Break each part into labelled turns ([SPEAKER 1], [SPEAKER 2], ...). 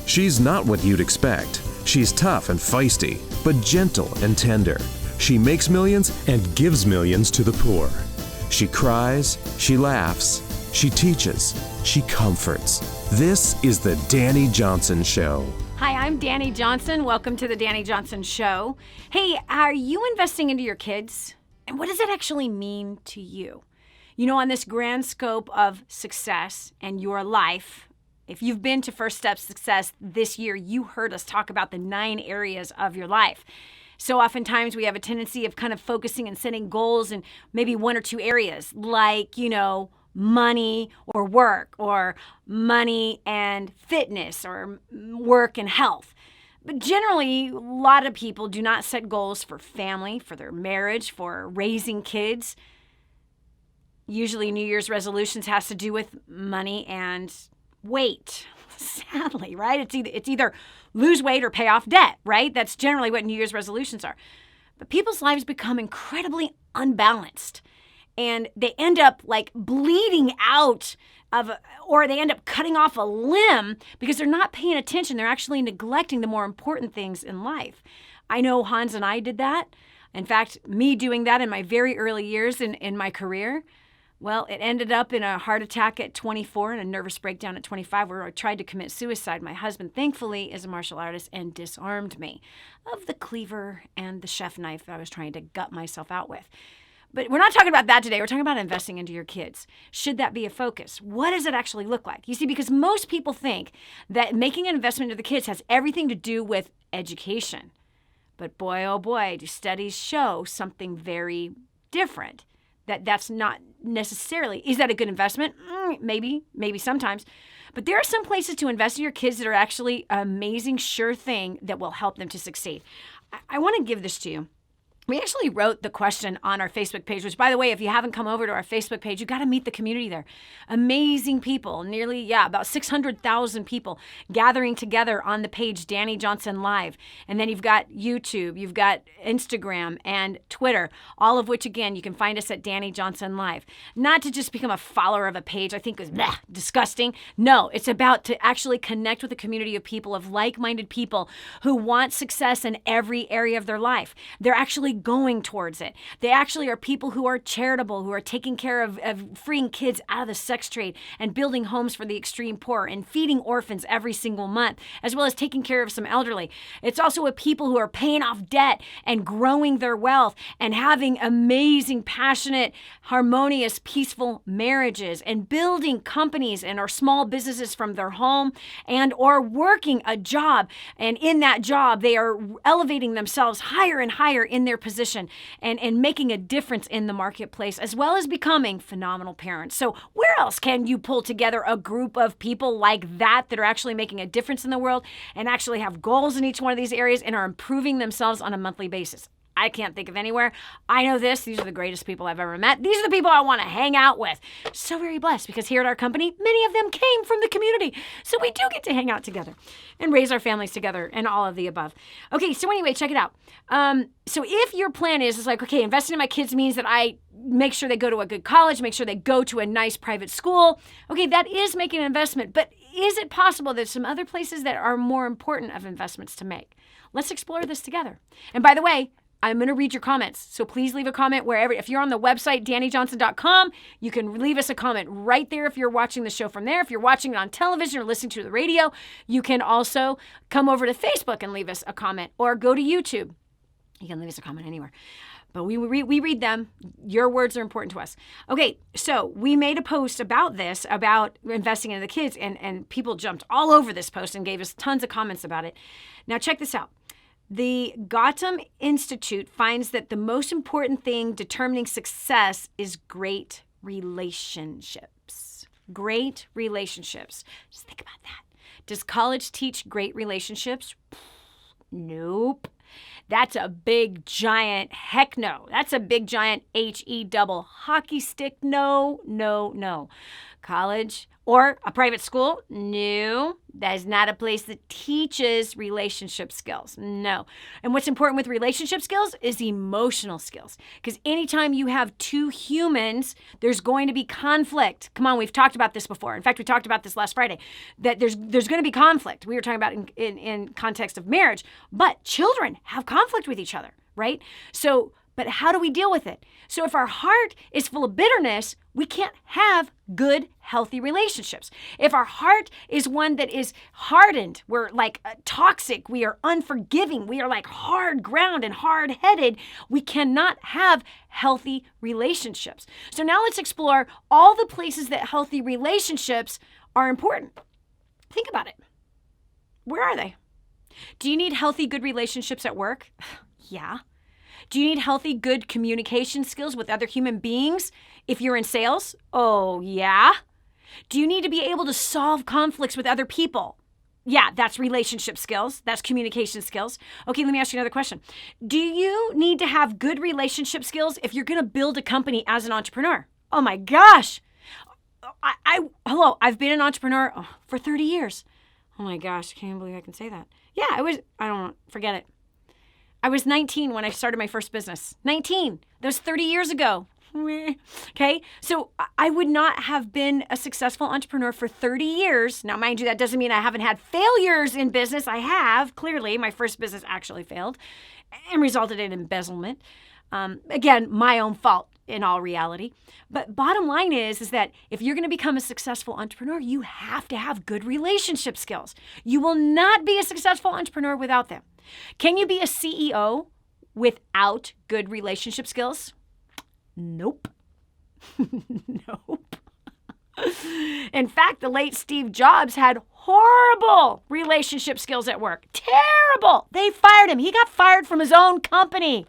[SPEAKER 1] She's not what you'd expect. She's tough and feisty, but gentle and tender. She makes millions and gives millions to the poor. She cries, she laughs, she teaches, she comforts. This is the Dani Johnson Show.
[SPEAKER 2] Hi, I'm Dani Johnson. Welcome to the Dani Johnson Show. Hey, are you investing into your kids? And what does that actually mean to you? You know, on this grand scope of success and your life, if you've been to First Step Success this year, you heard us talk about the 9 areas of your life. So oftentimes we have a tendency of kind of focusing and setting goals in maybe 1 or 2 areas, like, money or work, or money and fitness, or work and health. But generally, a lot of people do not set goals for family, for their marriage, for raising kids. Usually New Year's resolutions has to do with money and weight, sadly, right? It's either lose weight or pay off debt, right? That's generally what New Year's resolutions are. But people's lives become incredibly unbalanced, and they end up like bleeding out or they end up cutting off a limb because they're not paying attention. They're actually neglecting the more important things in life. I know Hans and I did that. In fact, me doing that in my very early years in my career, well, it ended up in a heart attack at 24 and a nervous breakdown at 25 where I tried to commit suicide. My husband, thankfully, is a martial artist and disarmed me of the cleaver and the chef knife that I was trying to gut myself out with. But we're not talking about that today. We're talking about investing into your kids. Should that be a focus? What does it actually look like? You see, because most people think that making an investment into the kids has everything to do with education. But boy, oh boy, do studies show something very different. That's not necessarily. Is that a good investment? Maybe sometimes. But there are some places to invest in your kids that are actually an amazing, sure thing that will help them to succeed. I want to give this to you. We actually wrote the question on our Facebook page, which, by the way, if you haven't come over to our Facebook page, you got to meet the community there. Amazing people, about 600,000 people gathering together on the page Dani Johnson Live. And then you've got YouTube, you've got Instagram and Twitter, all of which, again, you can find us at Dani Johnson Live. Not to just become a follower of a page I think is disgusting. No, it's about to actually connect with a community of people, of like-minded people who want success in every area of their life. They're actually going towards it. They actually are people who are charitable, who are taking care of freeing kids out of the sex trade and building homes for the extreme poor and feeding orphans every single month, as well as taking care of some elderly. It's also with people who are paying off debt and growing their wealth and having amazing, passionate, harmonious, peaceful marriages and building companies and or small businesses from their home and or working a job. And in that job, they are elevating themselves higher and higher in their position and making a difference in the marketplace, as well as becoming phenomenal parents. So where else can you pull together a group of people like that are actually making a difference in the world and actually have goals in each one of these areas and are improving themselves on a monthly basis? I can't think of anywhere. I know this. These are the greatest people I've ever met. These are the people I want to hang out with. So very blessed because here at our company, many of them came from the community. So we do get to hang out together and raise our families together and all of the above. Okay, so anyway, check it out. So if your plan is like, okay, investing in my kids means that I make sure they go to a good college, make sure they go to a nice private school. Okay, that is making an investment. But is it possible there's some other places that are more important of investments to make? Let's explore this together. And by the way, I'm going to read your comments. So please leave a comment wherever. If you're on the website, DaniJohnson.com, you can leave us a comment right there if you're watching the show from there. If you're watching it on television or listening to the radio, you can also come over to Facebook and leave us a comment or go to YouTube. You can leave us a comment anywhere. But we read them. Your words are important to us. Okay, so we made a post about this, about investing in the kids, and people jumped all over this post and gave us tons of comments about it. Now check this out. The Gotham Institute finds that the most important thing determining success is great relationships. Great relationships. Just think about that. Does college teach great relationships? Nope. That's a big, giant heck no. That's a big, giant H-E double hockey stick. No, no, no. College or a private school? No, that is not a place that teaches relationship skills. No. And what's important with relationship skills is emotional skills. Because anytime you have two humans, there's going to be conflict. Come on, we've talked about this before. In fact, we talked about this last Friday, that there's going to be conflict. We were talking about in context of marriage, but children have conflict with each other, right? So, but how do we deal with it? So if our heart is full of bitterness, we can't have good, healthy relationships. If our heart is one that is hardened, we're like toxic, we are unforgiving, we are like hard ground and hard-headed, we cannot have healthy relationships. So now let's explore all the places that healthy relationships are important. Think about it. Where are they? Do you need healthy, good relationships at work? Yeah. Do you need healthy, good communication skills with other human beings if you're in sales? Oh, yeah. Do you need to be able to solve conflicts with other people? Yeah, that's relationship skills. That's communication skills. Okay, let me ask you another question. Do you need to have good relationship skills if you're going to build a company as an entrepreneur? Oh my gosh. I've been an entrepreneur for 30 years. Oh my gosh, I can't believe I can say that. Yeah, forget it. I was 19 when I started my first business. 19. That was 30 years ago. Okay? So I would not have been a successful entrepreneur for 30 years. Now, mind you, that doesn't mean I haven't had failures in business. I have. Clearly, my first business actually failed and resulted in embezzlement. Again, my own fault in all reality. But bottom line is that if you're going to become a successful entrepreneur, you have to have good relationship skills. You will not be a successful entrepreneur without them. Can you be a CEO without good relationship skills? Nope. Nope. In fact, the late Steve Jobs had horrible relationship skills at work. Terrible. They fired him. He got fired from his own company.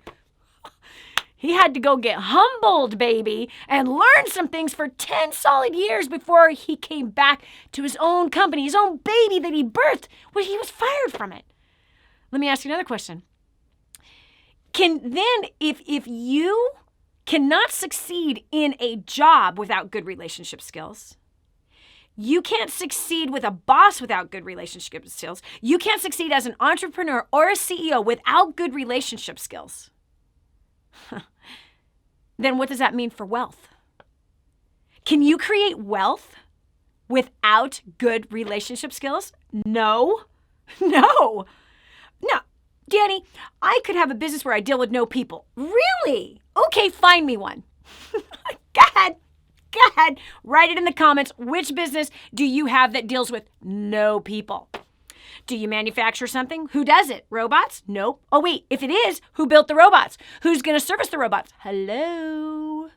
[SPEAKER 2] He had to go get humbled, baby, and learn some things for 10 solid years before he came back to his own company, his own baby that he birthed. Well, he was fired from it. Let me ask you another question. If you cannot succeed in a job without good relationship skills, you can't succeed with a boss without good relationship skills, you can't succeed as an entrepreneur or a CEO without good relationship skills, then what does that mean for wealth? Can you create wealth without good relationship skills? No. No. No, Dani, I could have a business where I deal with no people. Really? Okay, find me one. Go ahead. Write it in the comments. Which business do you have that deals with no people? Do you manufacture something? Who does it? Robots? Nope. Oh, wait, if it is, who built the robots? Who's going to service the robots? Hello?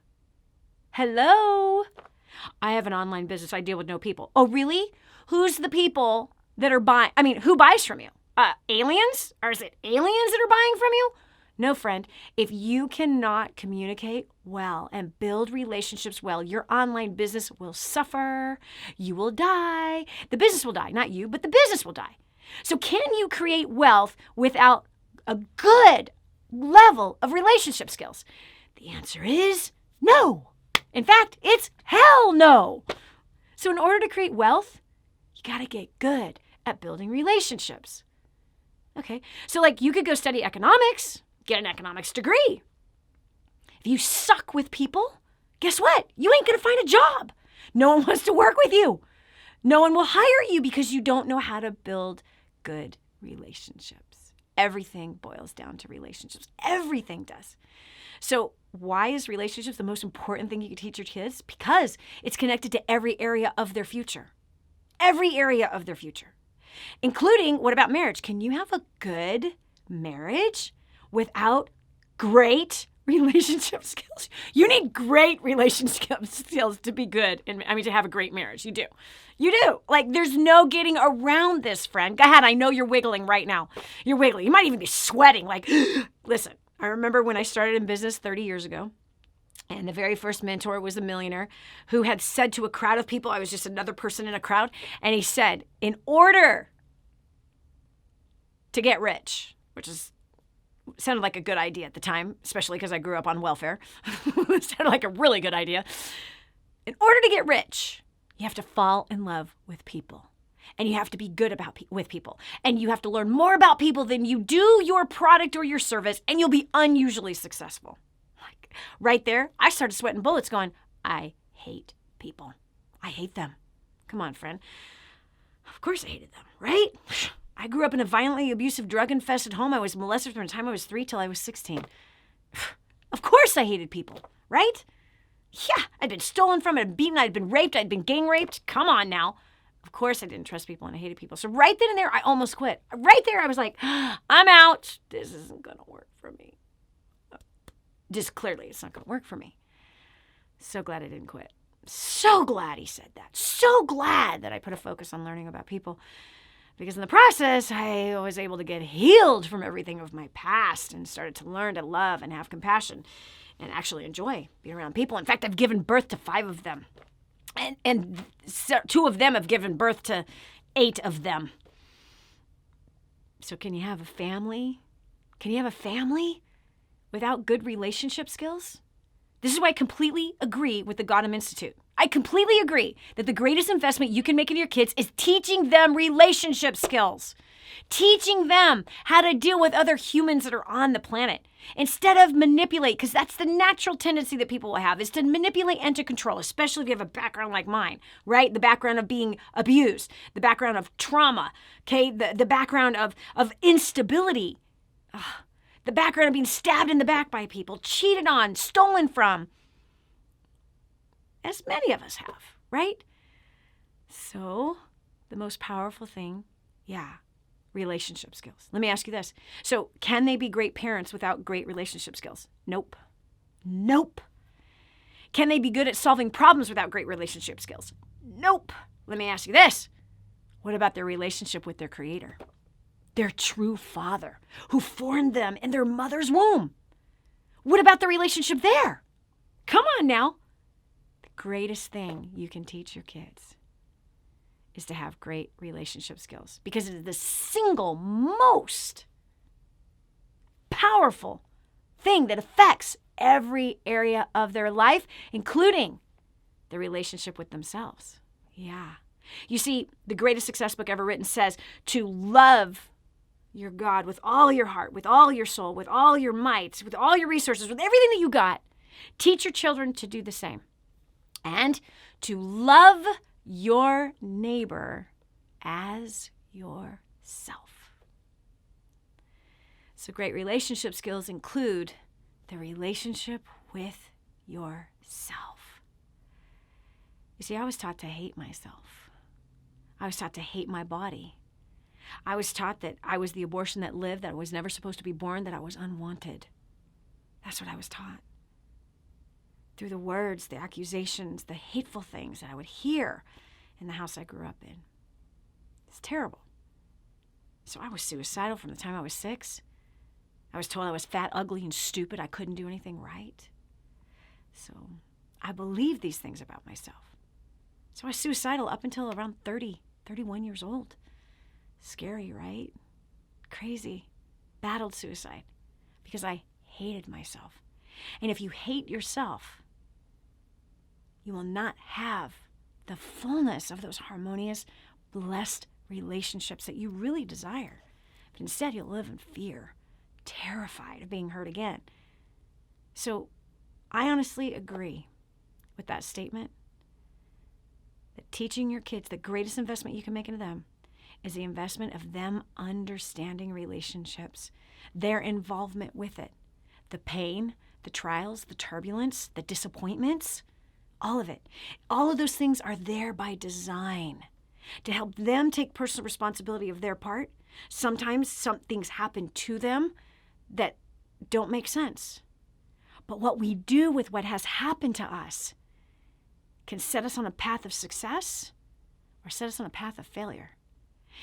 [SPEAKER 2] I have an online business. I deal with no people. Oh, really? Who's the people that are buying? Who buys from you? Aliens? Or is it aliens that are buying from you? No, friend. If you cannot communicate well and build relationships well, your online business will suffer. You will die. The business will die. Not you, but the business will die. So can you create wealth without a good level of relationship skills? The answer is no. In fact, it's hell no. So in order to create wealth, you got to get good at building relationships. Okay, so you could go study economics, get an economics degree. If you suck with people, guess what? You ain't going to find a job. No one wants to work with you. No one will hire you because you don't know how to build good relationships. Everything boils down to relationships. Everything does. So why is relationships the most important thing you can teach your kids? Because it's connected to every area of their future. Every area of their future. Including, what about marriage? Can you have a good marriage without great relationship skills? You need great relationship skills to be good, to have a great marriage. You do. There's no getting around this, friend. Go ahead. I know you're wiggling right now. You're wiggling. You might even be sweating. Listen, I remember when I started in business 30 years ago, and the very first mentor was a millionaire who had said to a crowd of people, I was just another person in a crowd, and he said, in order to get rich, which sounded like a good idea at the time, especially because I grew up on welfare. It sounded like a really good idea. In order to get rich, You have to fall in love with people. And you have to be good with people. And you have to learn more about people than you do your product or your service, and you'll be unusually successful. Like, right there, I started sweating bullets going, I hate people. I hate them. Come on, friend. Of course I hated them, right? I grew up in a violently abusive, drug-infested home. I was molested from the time I was 3 till I was 16. Of course I hated people, right? Yeah, I'd been stolen from, I'd been beaten, I'd been raped, I'd been gang raped. Come on now. Of course I didn't trust people and I hated people. So right then and there, I almost quit. Right there, I was like, I'm out. This isn't going to work for me. Just clearly, it's not going to work for me. So glad I didn't quit. So glad he said that. So glad that I put a focus on learning about people. Because in the process, I was able to get healed from everything of my past and started to learn to love and have compassion and actually enjoy being around people. In fact, I've given birth to 5 of them. And 2 of them have given birth to 8 of them. So can you have a family? Can you have a family without good relationship skills? This is why I completely agree with the Gotham Institute. I completely agree that the greatest investment you can make in your kids is teaching them relationship skills. Teaching them how to deal with other humans that are on the planet. Instead of manipulate, because that's the natural tendency that people will have, is to manipulate and to control, especially if you have a background like mine, right? The background of being abused, the background of trauma, okay? The background of instability, the background of being stabbed in the back by people, cheated on, stolen from, as many of us have, right? So the most powerful thing, relationship skills. Let me ask you this. So can they be great parents without great relationship skills? Nope. Can they be good at solving problems without great relationship skills? Nope. Let me ask you this. What about their relationship with their Creator? Their true Father who formed them in their mother's womb? What about the relationship there? Come on now. The greatest thing you can teach your kids is to have great relationship skills, because it is the single most powerful thing that affects every area of their life, including the relationship with themselves. Yeah. You see, the greatest success book ever written says to love your God with all your heart, with all your soul, with all your might, with all your resources, with everything that you got. Teach your children to do the same. And to love your neighbor as yourself. So great relationship skills include the relationship with yourself. You see, I was taught to hate myself. I was taught to hate my body. I was taught that I was the abortion that lived, that I was never supposed to be born, that I was unwanted. That's what I was taught. Through the words, the accusations, the hateful things that I would hear in the house I grew up in. It's terrible. So I was suicidal from the time I was 6. I was told I was fat, ugly, and stupid. I couldn't do anything right. So I believed these things about myself. So I was suicidal up until around 30, 31 years old. Scary, right? Crazy. Battled suicide because I hated myself. And if you hate yourself, you will not have the fullness of those harmonious, blessed relationships that you really desire. But instead, you'll live in fear, terrified of being hurt again. So I honestly agree with that statement that teaching your kids the greatest investment you can make into them is the investment of them understanding relationships, their involvement with it, the pain, the trials, the turbulence, the disappointments, all of it. All of those things are there by design to help them take personal responsibility of their part. Sometimes some things happen to them that don't make sense. But what we do with what has happened to us can set us on a path of success or set us on a path of failure.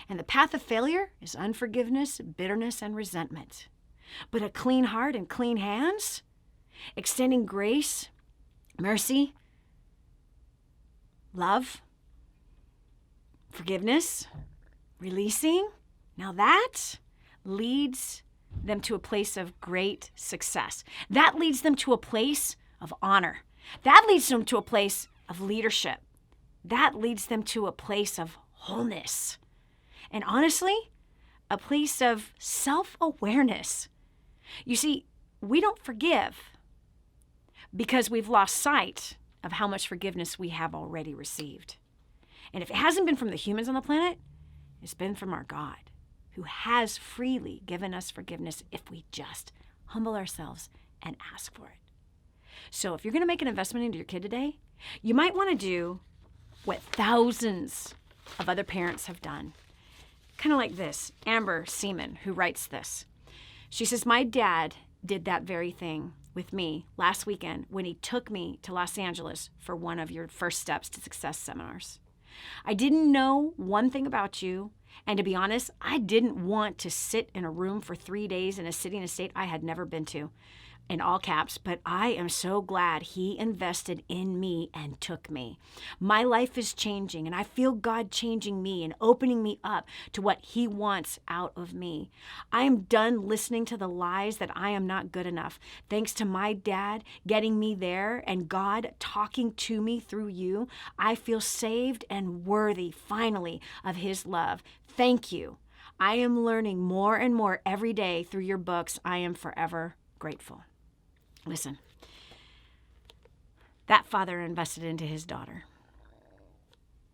[SPEAKER 2] And the path of failure is unforgiveness, bitterness, and resentment. But a clean heart and clean hands, extending grace, mercy, love, forgiveness, releasing, now that leads them to a place of great success. That leads them to a place of honor. That leads them to a place of leadership. that leads them to a place of wholeness. And honestly, a place of self-awareness. You see, we don't forgive because we've lost sight of how much forgiveness we have already received. And if it hasn't been from the humans on the planet, it's been from our God, who has freely given us forgiveness if we just humble ourselves and ask for it. So if you're going to make an investment into your kid today, you might want to do what thousands of other parents have done. Kind of like this, Amber Seaman, who writes this. She says, my dad did that very thing with me last weekend when he took me to Los Angeles for one of your First Steps to Success seminars. I didn't know one thing about you, and to be honest, I didn't want to sit in a room for 3 days in a city and a state I had never been to, in all caps, but I am so glad he invested in me and took me. My life is changing, and I feel God changing me and opening me up to what he wants out of me. I am done listening to the lies that I am not good enough. Thanks to my dad getting me there and God talking to me through you, I feel saved and worthy, finally, of his love. Thank you. I am learning more and more every day through your books. I am forever grateful. Listen, that father invested into his daughter.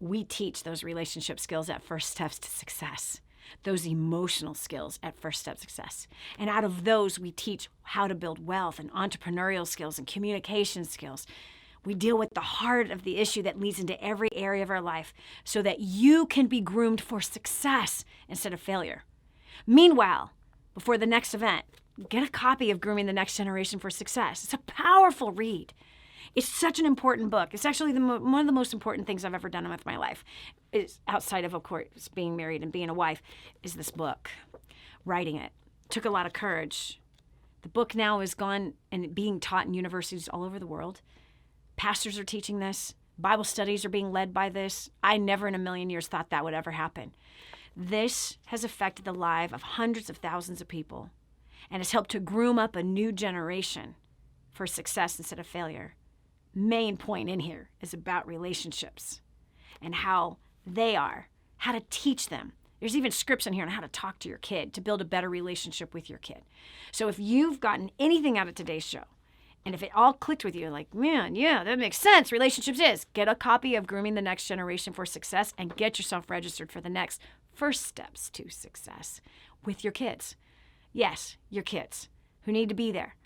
[SPEAKER 2] We teach those relationship skills at First Steps to Success, those emotional skills at First Step Success. And out of those, we teach how to build wealth and entrepreneurial skills and communication skills. We deal with the heart of the issue that leads into every area of our life so that you can be groomed for success instead of failure. Meanwhile, before the next event, get a copy of Grooming the Next Generation for Success. It's a powerful read. It's such an important book. It's actually one of the most important things I've ever done with my life. It's outside of course, being married and being a wife, is this book. Writing it took a lot of courage. The book now is gone and being taught in universities all over the world. Pastors are teaching this. Bible studies are being led by this. I never in a million years thought that would ever happen. This has affected the lives of hundreds of thousands of people and has helped to groom up a new generation for success instead of failure. Main point in here is about relationships and how they are, how to teach them. There's even scripts in here on how to talk to your kid to build a better relationship with your kid. So if you've gotten anything out of today's show, and if it all clicked with you, like, man, yeah, that makes sense, relationships is, get a copy of Grooming the Next Generation for Success and get yourself registered for the next First Steps to Success with your kids. Yes, your kids who need to be there.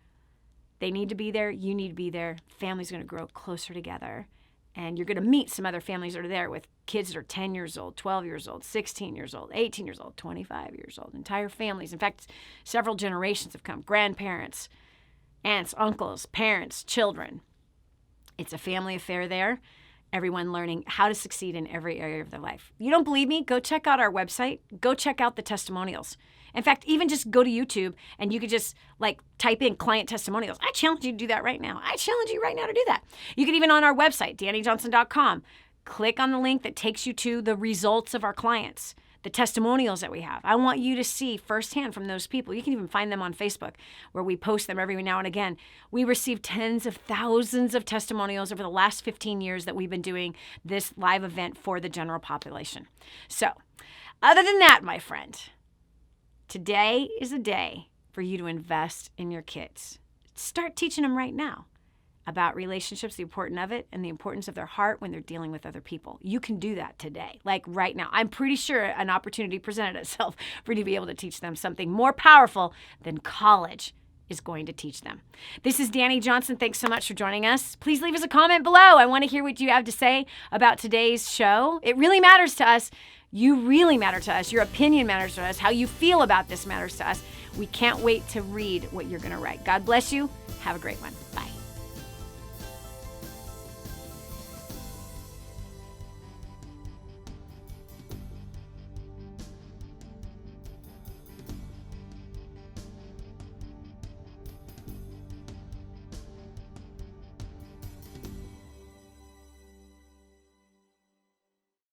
[SPEAKER 2] They need to be there. You need to be there. Family's going to grow closer together. And you're going to meet some other families that are there with kids that are 10 years old, 12 years old, 16 years old, 18 years old, 25 years old, entire families. In fact, several generations have come, grandparents, aunts, uncles, parents, children. It's a family affair there. Everyone learning how to succeed in every area of their life. You don't believe me? Go check out our website. Go check out the testimonials. In fact, even just go to YouTube and you could just type in client testimonials. I challenge you to do that right now. I challenge you right now to do that. You could even on our website, DaniJohnson.com, click on the link that takes you to the results of our clients, the testimonials that we have. I want you to see firsthand from those people. You can even find them on Facebook where we post them every now and again. We receive tens of thousands of testimonials over the last 15 years that we've been doing this live event for the general population. So, other than that, my friend, today is a day for you to invest in your kids. Start teaching them right now about relationships, the importance of it, and the importance of their heart when they're dealing with other people. You can do that today, right now. I'm pretty sure an opportunity presented itself for you to be able to teach them something more powerful than college is going to teach them. This is Dani Johnson. Thanks so much for joining us. Please leave us a comment below. I want to hear what you have to say about today's show. It really matters to us. You really matter to us. Your opinion matters to us. How you feel about this matters to us. We can't wait to read what you're going to write. God bless you. Have a great one. Bye.